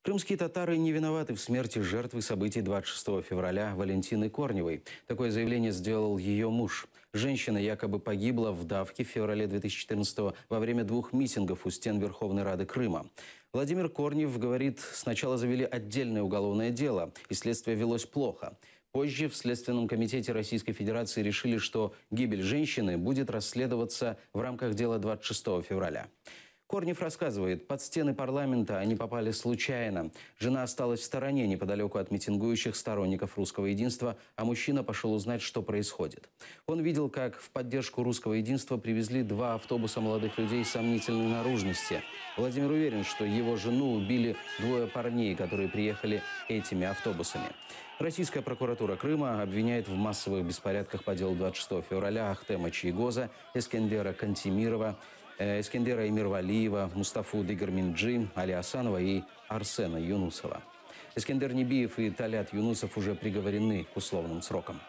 Крымские татары не виноваты в смерти жертвы событий 26 февраля Валентины Корневой. Такое заявление сделал ее муж. Женщина якобы погибла в давке в феврале 2014 во время 2 митингов у стен Верховной Рады Крыма. Владимир Корнев говорит, сначала завели отдельное уголовное дело, и следствие велось плохо. Позже в Следственном комитете Российской Федерации решили, что гибель женщины будет расследоваться в рамках дела 26 февраля. Корнев рассказывает, под стены парламента они попали случайно. Жена осталась в стороне, неподалеку от митингующих сторонников русского единства, а мужчина пошел узнать, что происходит. Он видел, как в поддержку русского единства привезли 2 автобуса молодых людей сомнительной наружности. Владимир уверен, что его жену убили 2 парней, которые приехали этими автобусами. Российская прокуратура Крыма обвиняет в массовых беспорядках по делу 26 февраля Ахтема Чийгоза, Эскендера Кантемирова, Эскендера Эмирвалиева, Мустафу Дыгырминджи, Али Асанова и Арсена Юнусова. Эскендер Небиев и Талят Юнусов уже приговорены к условным срокам.